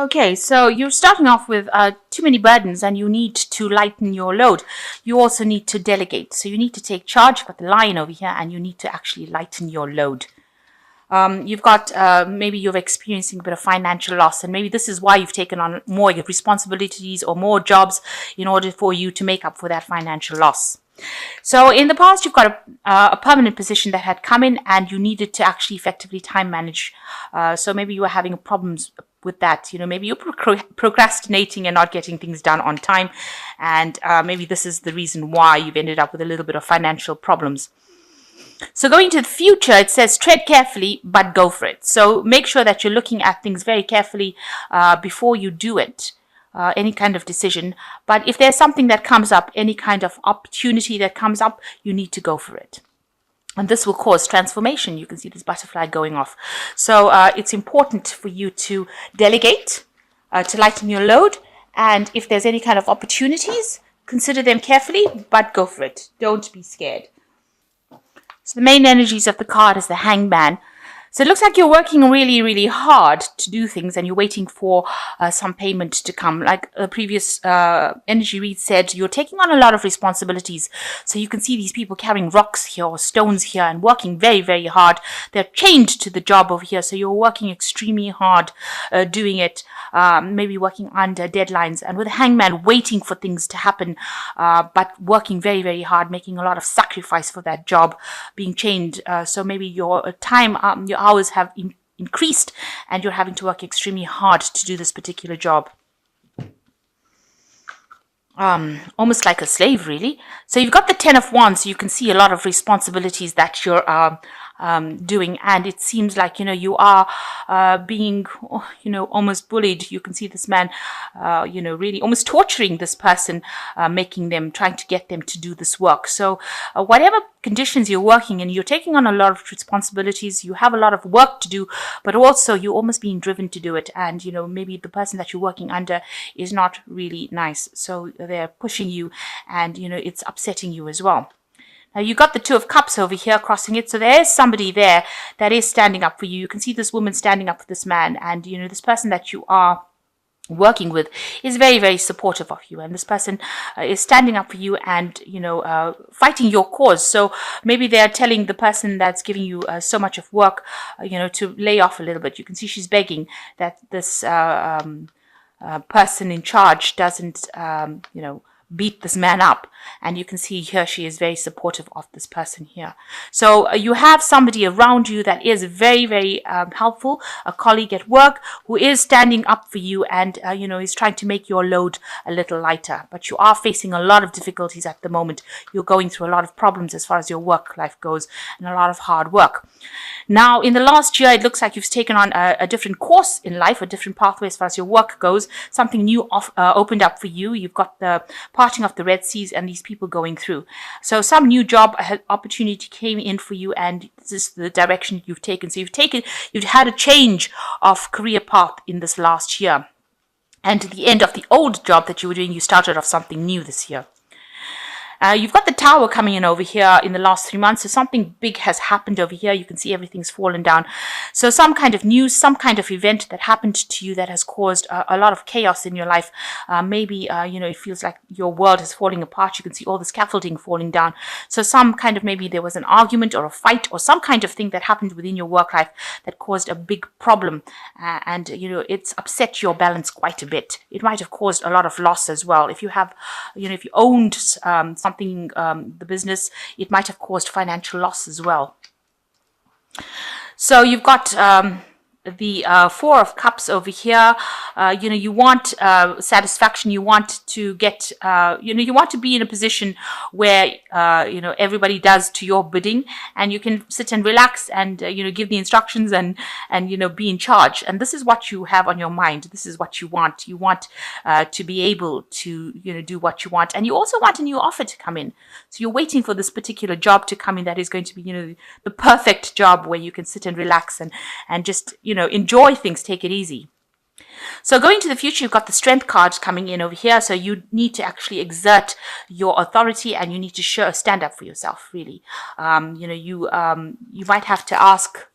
Okay, so you're starting off with too many burdens and you need to lighten your load. You also need to delegate. So you need to take charge. You've got the lion over here and you need to actually lighten your load. You've got, maybe you're experiencing a bit of financial loss, and maybe this is why you've taken on more responsibilities or more jobs in order for you to make up for that financial loss. So in the past, you've got a permanent position that had come in and you needed to actually effectively time manage. So maybe you were having problems with that. Maybe you're procrastinating and not getting things done on time. And maybe this is the reason why you've ended up with a little bit of financial problems. So going to the future, it says tread carefully, but go for it. So make sure that you're looking at things very carefully before you do it. Any kind of decision. But if there's something that comes up, any kind of opportunity that comes up, you need to go for it. And this will cause transformation. You can see this butterfly going off. So it's important for you to delegate, to lighten your load. And if there's any kind of opportunities, consider them carefully, but go for it. Don't be scared. So the main energies of the card is the Hangman. So it looks like you're working really, really hard to do things and you're waiting for some payment to come. Like the previous energy read said, you're taking on a lot of responsibilities. So you can see these people carrying rocks here or stones here and working very, very hard. They're chained to the job over here. So you're working extremely hard doing it, maybe working under deadlines. And with the Hangman, waiting for things to happen, but working very, very hard, making a lot of sacrifice for that job, being chained. So maybe your time, your hours have increased and you're having to work extremely hard to do this particular job. Almost like a slave, really. So you've got the 10 of Wands, so you can see a lot of responsibilities that you're doing, and it seems like you are being almost bullied. You can see this man really almost torturing this person, trying to get them to do this work. So whatever conditions you're working in, you're taking on a lot of responsibilities, you have a lot of work to do, but also you're almost being driven to do it, and maybe the person that you're working under is not really nice, so they're pushing you, and it's upsetting you as well. Now you got the Two of Cups over here crossing it, so there is somebody there that is standing up for you. You can see this woman standing up for this man, and this person that you are working with is very, very supportive of you, and this person is standing up for you and fighting your cause. So maybe they're telling the person that's giving you so much of work to lay off a little bit. You can see she's begging that this person in charge doesn't beat this man up, and you can see here she is very supportive of this person here. So you have somebody around you that is very, very helpful, a colleague at work who is standing up for you and is trying to make your load a little lighter, but you are facing a lot of difficulties at the moment. You're going through a lot of problems as far as your work life goes, and a lot of hard work. Now in the last year, it looks like you've taken on a different course in life, a different pathway as far as your work goes. Something new opened up for you. You've got the parting of the Red Seas and these people going through. So some new job opportunity came in for you, and this is the direction you've taken. So you've had a change of career path in this last year. And to the end of the old job that you were doing, you started off something new this year. You've got the Tower coming in over here in the last 3 months. So something big has happened over here. You can see everything's fallen down. So some kind of news, some kind of event that happened to you that has caused a lot of chaos in your life. Maybe, it feels like your world is falling apart. You can see all the scaffolding falling down. So some kind of, maybe there was an argument or a fight or some kind of thing that happened within your work life that caused a big problem. And it's upset your balance quite a bit. It might have caused a lot of loss as well. If you have, if you owned something, the business, it might have caused financial loss as well. So you've got the Four of Cups over here. You want satisfaction. You want to get, you want to be in a position where, everybody does to your bidding, and you can sit and relax and, give the instructions and, be in charge. And this is what you have on your mind. This is what you want. You want to be able to, do what you want. And you also want a new offer to come in. So you're waiting for this particular job to come in that is going to be, the perfect job where you can sit and relax and just, enjoy things, take it easy. So going to the future, you've got the Strength card coming in over here. So you need to actually exert your authority, and you need to stand up for yourself, really. You might have to ask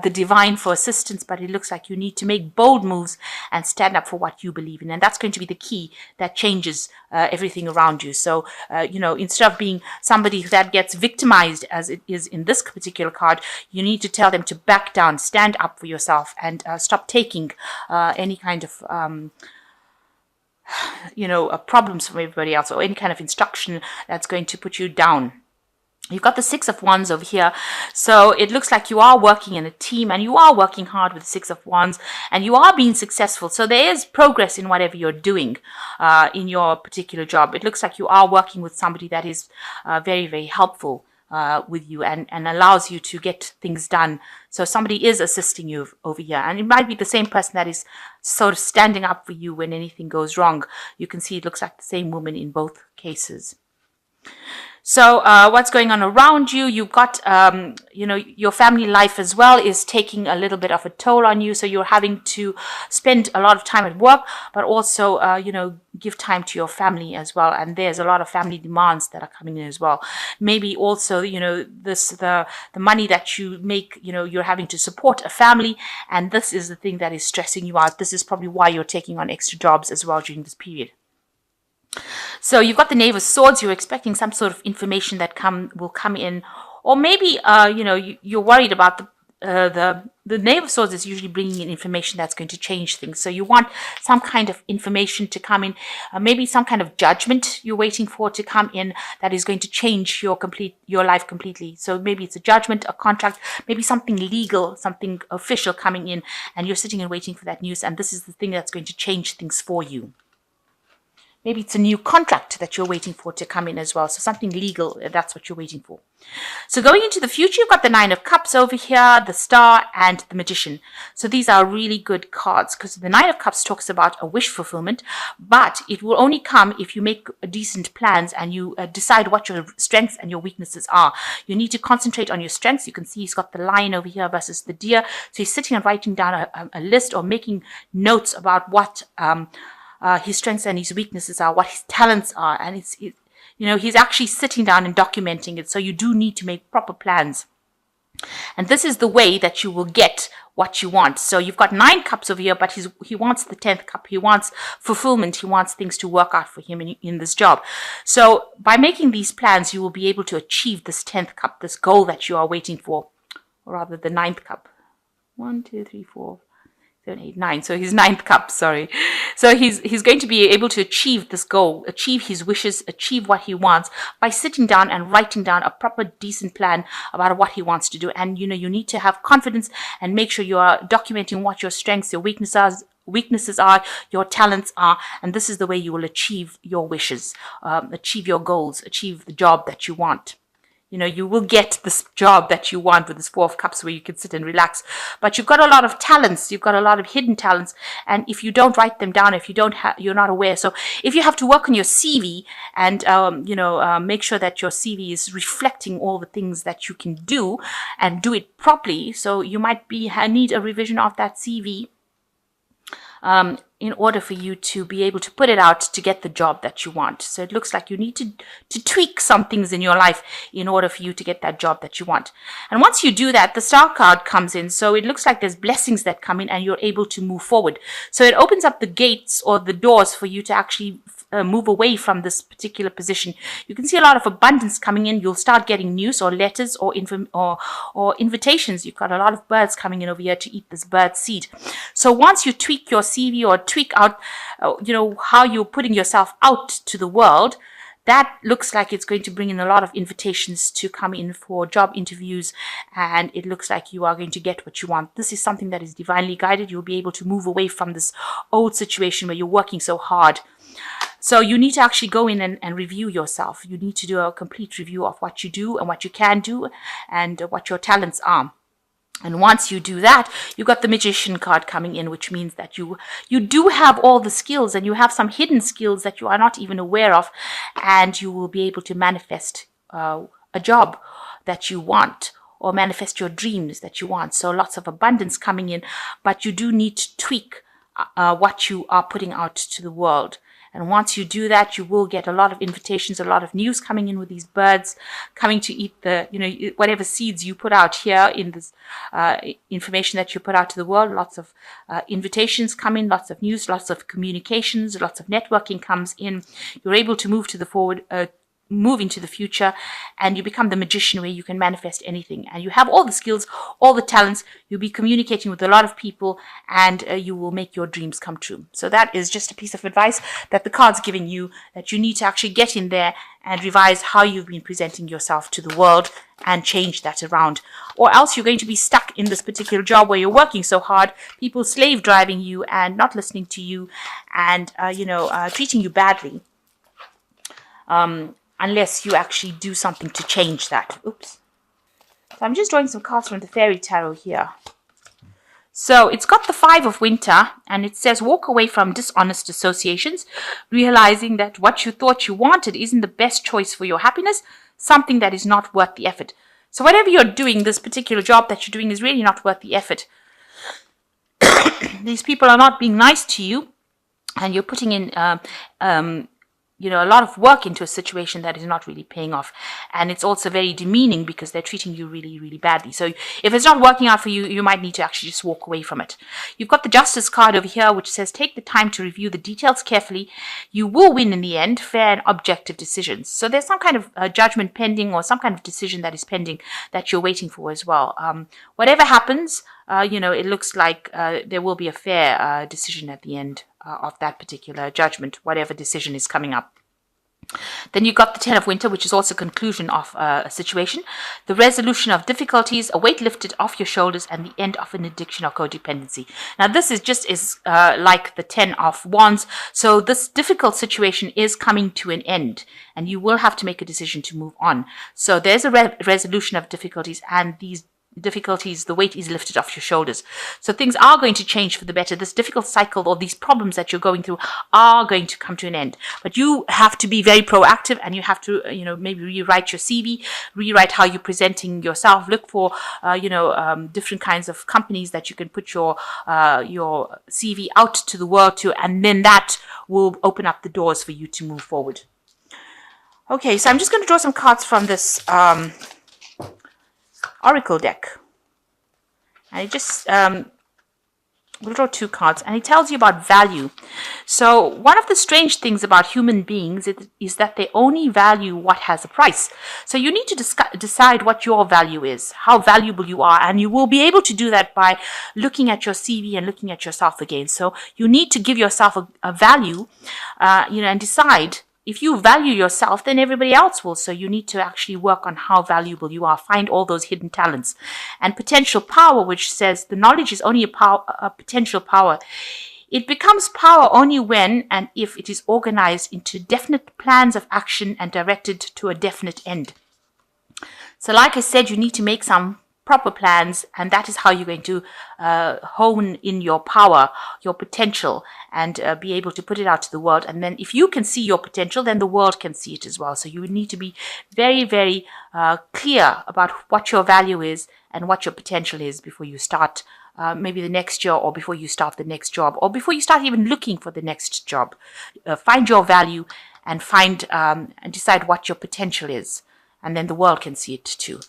the divine for assistance, but it looks like you need to make bold moves and stand up for what you believe in. And that's going to be the key that changes everything around you. So, instead of being somebody that gets victimized, as it is in this particular card, you need to tell them to back down, stand up for yourself, and stop taking any kind of problems from everybody else, or any kind of instruction that's going to put you down. You've got the Six of Wands over here. So it looks like you are working in a team, and you are working hard with the Six of Wands, and you are being successful. So there is progress in whatever you're doing in your particular job. It looks like you are working with somebody that is very, very helpful with you and allows you to get things done. So somebody is assisting you over here, and it might be the same person that is sort of standing up for you when anything goes wrong. You can see it looks like the same woman in both cases. So what's going on around you? You've got, your family life as well is taking a little bit of a toll on you. So you're having to spend a lot of time at work, but also, give time to your family as well. And there's a lot of family demands that are coming in as well. Maybe also, the money that you make, you're having to support a family. And this is the thing that is stressing you out. This is probably why you're taking on extra jobs as well during this period. So you've got the Knave of Swords. You're expecting some sort of information that will come in, or maybe you're worried about the Knave of Swords is usually bringing in information that's going to change things. So you want some kind of information to come in, maybe some kind of judgment you're waiting for to come in that is going to change your life completely. So maybe it's a judgment, a contract, maybe something legal, something official coming in, and you're sitting and waiting for that news. And this is the thing that's going to change things for you. Maybe it's a new contract that you're waiting for to come in as well. So something legal, that's what you're waiting for. So going into the future, you've got the Nine of Cups over here, the Star, and the Magician. So these are really good cards because the Nine of Cups talks about a wish fulfillment, but it will only come if you make decent plans and you decide what your strengths and your weaknesses are. You need to concentrate on your strengths. You can see he's got the lion over here versus the deer. So he's sitting and writing down a list or making notes about what his strengths and his weaknesses are, what his talents are, and he's actually sitting down and documenting it. So you do need to make proper plans, and this is the way that you will get what you want. So you've got 9 cups over here, but he wants the 10th cup. He wants fulfillment. He wants things to work out for him in this job. So by making these plans, you will be able to achieve this 10th cup, this goal that you are waiting for, or rather the 9th cup. 1, 2, 3, 4. 7, 8, 9. So his 9th cup, sorry. So he's going to be able to achieve this goal, achieve his wishes, achieve what he wants by sitting down and writing down a proper, decent plan about what he wants to do. And, you need to have confidence and make sure you are documenting what your strengths, your weaknesses are, your talents are, and this is the way you will achieve your wishes, achieve your goals, achieve the job that you want. You will get this job that you want with this 4 of Cups where you can sit and relax. But you've got a lot of talents. You've got a lot of hidden talents. And if you don't write them down, if you don't you're not aware. So if you have to work on your CV and, make sure that your CV is reflecting all the things that you can do and do it properly. So you might need a revision of that CV. In order for you to be able to put it out to get the job that you want. So it looks like you need to tweak some things in your life in order for you to get that job that you want. And once you do that, the Star card comes in. So it looks like there's blessings that come in and you're able to move forward. So it opens up the gates or the doors for you to actually move away from this particular position. You can see a lot of abundance coming in. You'll start getting news or letters or invitations. You've got a lot of birds coming in over here to eat this bird seed. So once you tweak your CV or tweak out, how you're putting yourself out to the world, that looks like it's going to bring in a lot of invitations to come in for job interviews, and it looks like you are going to get what you want. This is something that is divinely guided. You'll be able to move away from this old situation where you're working so hard. So you need to actually go in and review yourself. You need to do a complete review of what you do and what you can do and what your talents are. And once you do that, you got the Magician card coming in, which means that you do have all the skills, and you have some hidden skills that you are not even aware of, and you will be able to manifest a job that you want, or manifest your dreams that you want. So lots of abundance coming in, but you do need to tweak what you are putting out to the world. And once you do that, you will get a lot of invitations, a lot of news coming in with these birds coming to eat whatever seeds you put out here in this information that you put out to the world. Lots of invitations come in, lots of news, lots of communications, lots of networking comes in. You're able to move into the future, and you become the magician where you can manifest anything, and you have all the skills, all the talents. You'll be communicating with a lot of people, and you will make your dreams come true. So that is just a piece of advice that the card's giving you, that you need to actually get in there and revise how you've been presenting yourself to the world and change that around, or else you're going to be stuck in this particular job where you're working so hard, people slave driving you and not listening to you, and treating you badly, unless you actually do something to change that. Oops. So I'm just drawing some cards from the Fairy Tarot here. So it's got the Five of Winter, and it says walk away from dishonest associations, realizing that what you thought you wanted isn't the best choice for your happiness, something that is not worth the effort. So whatever you're doing, this particular job that you're doing is really not worth the effort. These people are not being nice to you, and you're putting in a lot of work into a situation that is not really paying off. And it's also very demeaning because they're treating you really, really badly. So if it's not working out for you, you might need to actually just walk away from it. You've got the Justice card over here, which says take the time to review the details carefully. You will win in the end, fair and objective decisions. So there's some kind of judgment pending, or some kind of decision that is pending that you're waiting for as well. Whatever happens, it looks like there will be a fair decision at the end of that particular judgment, whatever decision is coming up. Then you got the Ten of Winter, which is also conclusion of a situation, the resolution of difficulties, a weight lifted off your shoulders, and the end of an addiction or codependency. Now, this is like the Ten of Wands. So this difficult situation is coming to an end, and you will have to make a decision to move on. So there's a resolution of difficulties, and these difficulties, the weight is lifted off your shoulders. So things are going to change for the better. This difficult cycle, or these problems that you're going through, are going to come to an end. But you have to be very proactive, and you have to, maybe rewrite your CV, rewrite how you're presenting yourself. Look for, different kinds of companies that you can put your CV out to the world to, and then that will open up the doors for you to move forward. Okay, so I'm just going to draw some cards from this Oracle deck, and it just we'll draw two cards, and it tells you about value. So one of the strange things about human beings is that they only value what has a price. So you need to decide what your value is, how valuable you are, and you will be able to do that by looking at your CV and looking at yourself again. So you need to give yourself a value, and decide. If you value yourself, then everybody else will. So you need to actually work on how valuable you are. Find all those hidden talents. And potential power, which says the knowledge is only a potential power. It becomes power only when and if it is organized into definite plans of action and directed to a definite end. So like I said, you need to make some proper plans, and that is how you're going to hone in your power, your potential, and be able to put it out to the world. And then if you can see your potential, then the world can see it as well. So you need to be very, very clear about what your value is and what your potential is before you start maybe the next year, or before you start the next job, or before you start even looking for the next job. Find your value and and decide what your potential is. And then the world can see it too.